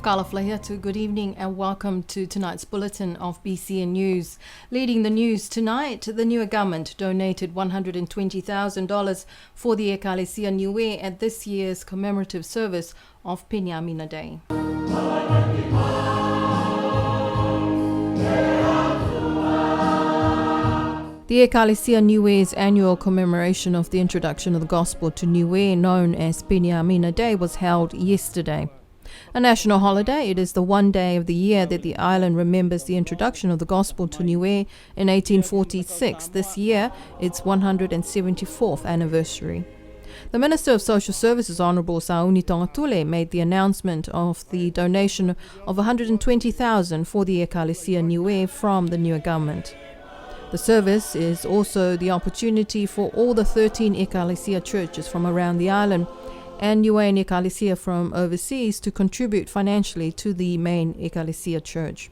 Kala Flahiatu, good evening and welcome to tonight's bulletin of BCN News. Leading the news tonight, the Niue government donated $120,000 for the Ekalesia Niue at this year's commemorative service of Penyamina Day. The Ekalesia Niue's annual commemoration of the introduction of the gospel to Niue, known as Penyamina Day, was held yesterday. A national holiday, it is the one day of the year that the island remembers the introduction of the gospel to Niue in 1846. This year, its 174th anniversary. The Minister of Social Services, Honourable Sauni Tongatule, made the announcement of the donation of $120,000 for the Ekalesia Niue from the Niue government. The service is also the opportunity for all the 13 Ekalesia churches from around the island and Niue and Ekalesia from overseas to contribute financially to the main Ekalesia church.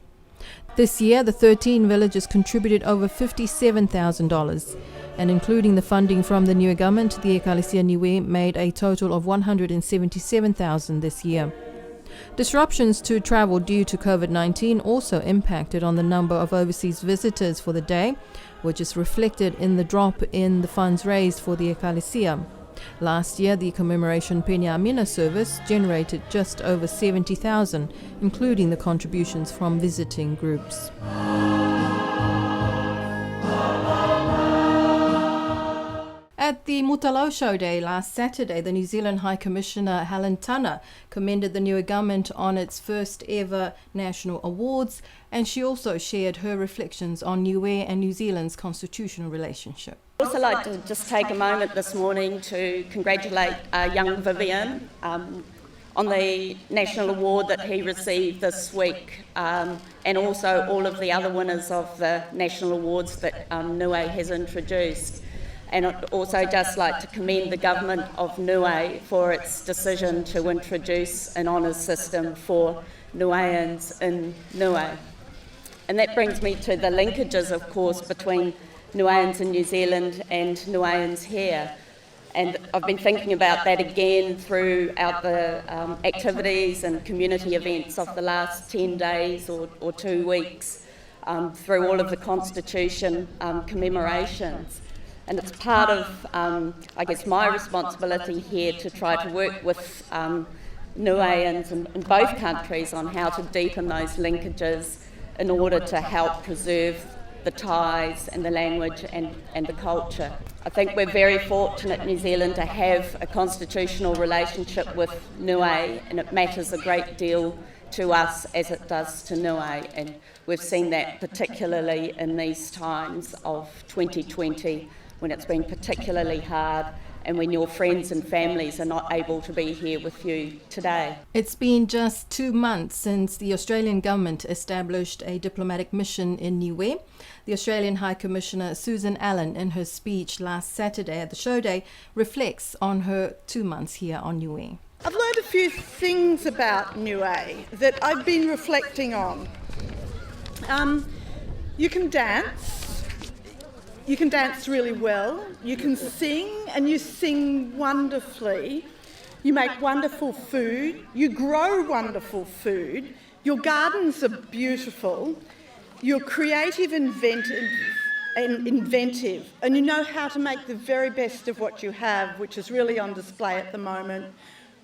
This year, the 13 villages contributed over $57,000, and including the funding from the Niue government, the Ekalesia Niue made a total of $177,000 this year. Disruptions to travel due to COVID-19 also impacted on the number of overseas visitors for the day, which is reflected in the drop in the funds raised for the Ekalesia. Last year, the commemoration Penyamina service generated just over $70,000, including the contributions from visiting groups. At the Mutalo Show Day last Saturday, the New Zealand High Commissioner Helen Tana commended the Niue government on its first ever national awards, and she also shared her reflections on Niue and New Zealand's constitutional relationship. I'd also like to just take a moment this morning to congratulate young Vivian on the national award that he received this week, and also all of the other winners of the national awards that Niue has introduced. And I'd also just like to commend the government of Niue for its decision to introduce an honours system for Niueans in Niue. And that brings me to the linkages, of course, between Niueans in New Zealand and Niueans here. And I've been thinking about that again throughout the activities and community events of the last 10 days or 2 weeks, through all of the Constitution commemorations. And it's part of, I guess, my responsibility here to try to work with Niueans in both countries on how to deepen those linkages in order to help preserve the ties and the language and the culture. I think we're very fortunate in New Zealand to have a constitutional relationship with Niue, and it matters a great deal to us as it does to Niue, and we've seen that particularly in these times of 2020, when it's been particularly hard and when your friends and families are not able to be here with you today. It's been just 2 months since the Australian government established a diplomatic mission in Niue. The Australian High Commissioner Susan Allen, in her speech last Saturday at the show day, reflects on her 2 months here on Niue. I've learned a few things about Niue that I've been reflecting on. You can dance. You can dance really well, you can sing, and you sing wonderfully. You make wonderful food, you grow wonderful food, your gardens are beautiful, you're creative, inventive, and you know how to make the very best of what you have, which is really on display at the moment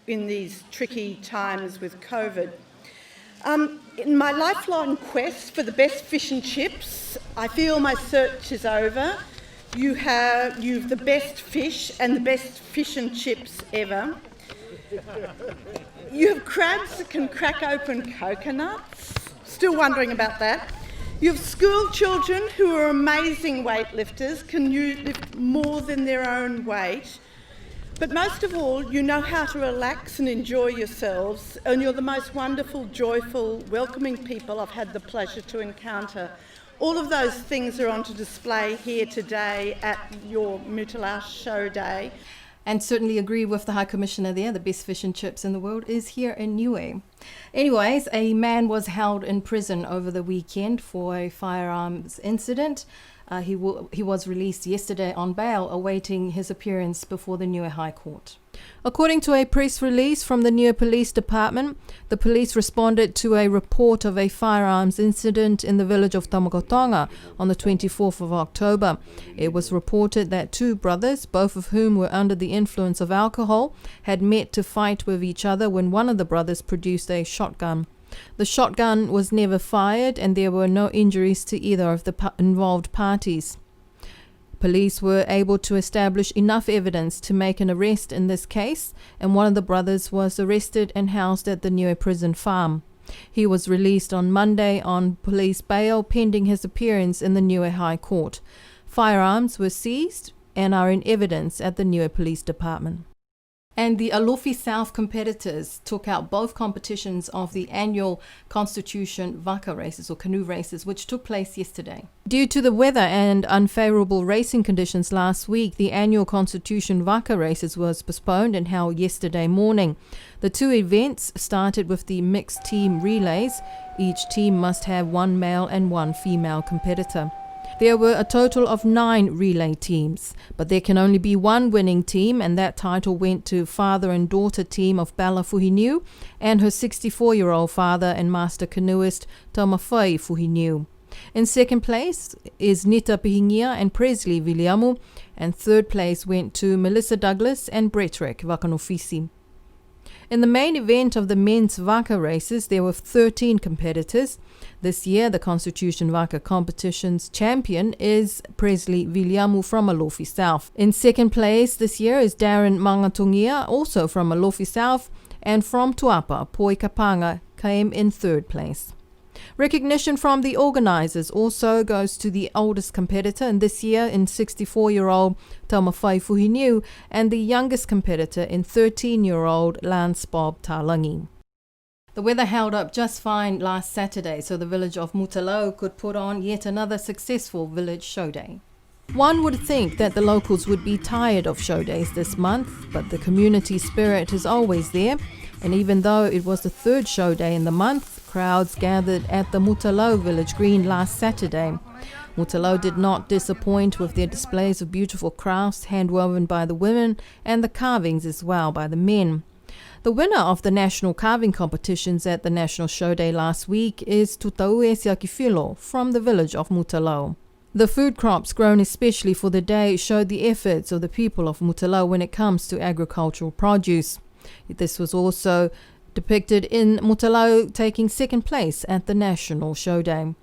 in these tricky times with COVID. In my lifelong quest for the best fish and chips, I feel my search is over. You've the best fish and the best fish and chips ever. You have crabs that can crack open coconuts. Still wondering about that. You have school children who are amazing weightlifters, can lift more than their own weight. But most of all, you know how to relax and enjoy yourselves, and you're the most wonderful, joyful, welcoming people I've had the pleasure to encounter. All of those things are on display here today at your Mutala Show Day. And certainly agree with the High Commissioner there, the best fish and chips in the world is here in Niue. Anyways, a man was held in prison over the weekend for a firearms incident. He was released yesterday on bail, awaiting his appearance before the Niue High Court. According to a press release from the Niue Police Department, the police responded to a report of a firearms incident in the village of Tamagotonga on the 24th of October. It was reported that two brothers, both of whom were under the influence of alcohol, had met to fight with each other when one of the brothers produced a shotgun. The shotgun was never fired and there were no injuries to either of the involved parties. Police were able to establish enough evidence to make an arrest in this case, and one of the brothers was arrested and housed at the Niue Prison Farm. He was released on Monday on police bail pending his appearance in the Niue High Court. Firearms were seized and are in evidence at the Niue Police Department. And the Alofi South competitors took out both competitions of the annual Constitution Waka races, or canoe races, which took place yesterday. Due to the weather and unfavorable racing conditions last week, the annual Constitution Waka races was postponed and held yesterday morning. The two events started with the mixed team relays. Each team must have one male and one female competitor. There were a total of 9 relay teams, but there can only be one winning team, and that title went to father and daughter team of Bella Fuhiniu and her 64-year-old father and master canoeist Taumawhai Fuhiniu. In second place is Nita Pihingia and Presley Viliamu, and third place went to Melissa Douglas and Brettrick Wakanofisi. In the main event of the men's Waka races, there were 13 competitors. This year, the Constitution Waka competition's champion is Presley Viliamu from Alofi South. In second place this year is Darren Mangatungia, also from Alofi South, and from Tuapa, Poi Kapanga came in third place. Recognition from the organisers also goes to the oldest competitor, and this year in 64-year-old Taumawhai Fuhiniu, and the youngest competitor in 13-year-old Lance Bob Talangi. The weather held up just fine last Saturday, so the village of Mutalau could put on yet another successful village show day. One would think that the locals would be tired of show days this month, but the community spirit is always there, and even though it was the third show day in the month, crowds gathered at the Mutalau village green last Saturday. Mutalau did not disappoint with their displays of beautiful crafts hand-woven by the women and the carvings as well by the men. The winner of the national carving competitions at the National Show Day last week is Tutaue Siakifilo from the village of Mutalau. The food crops grown especially for the day showed the efforts of the people of Mutalau when it comes to agricultural produce. This was also depicted in Mutalau taking second place at the National Show Day.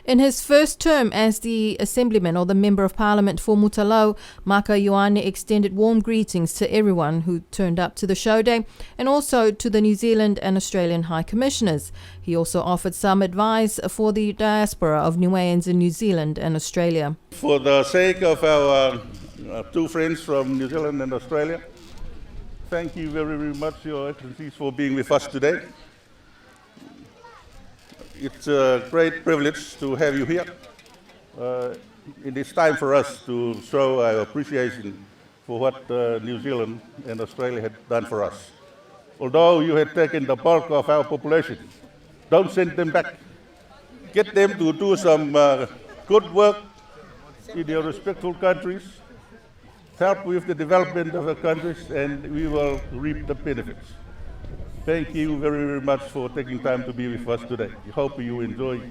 In his first term as the Assemblyman or the Member of Parliament for Mutalau, Maka Ioane extended warm greetings to everyone who turned up to the show day and also to the New Zealand and Australian High Commissioners. He also offered some advice for the diaspora of Niueans in New Zealand and Australia. For the sake of our two friends from New Zealand and Australia, thank you very, very much, Your Excellencies, for being with us today. It's a great privilege to have you here. It is time for us to show our appreciation for what New Zealand and Australia had done for us. Although you had taken the bulk of our population, don't send them back. Get them to do some good work in your respectful countries, help with the development of our countries, and we will reap the benefits. Thank you very, very much for taking time to be with us today. We hope you enjoy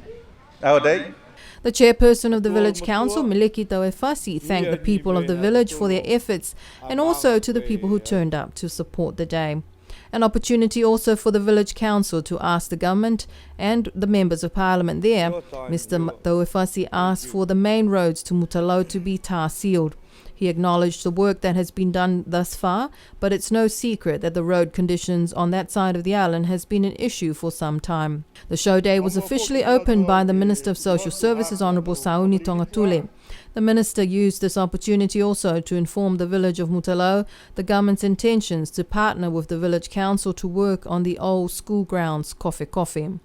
our day. The chairperson of the village council, Miliki Tauefasi, thanked the people of the village for their efforts and also to the people who turned up to support the day. An opportunity also for the village council to ask the government and the members of parliament there. Mr. Tauefasi asked for the main roads to Mutalau to be tar sealed. He acknowledged the work that has been done thus far, but it's no secret that the road conditions on that side of the island has been an issue for some time. The show day was officially opened by the Minister of Social Services, Honourable Sauni Tongatule. The Minister used this opportunity also to inform the village of Mutalau the government's intentions to partner with the village council to work on the old school grounds Kofe.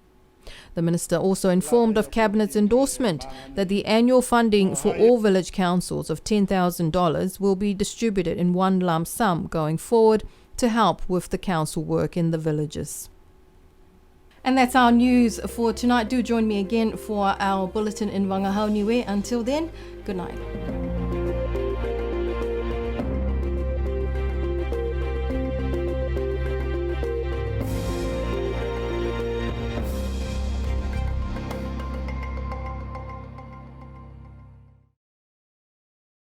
The Minister also informed of Cabinet's endorsement that the annual funding for all village councils of $10,000 will be distributed in one lump sum going forward to help with the council work in the villages. And that's our news for tonight. Do join me again for our bulletin in Wangahau Niue. Until then, good night.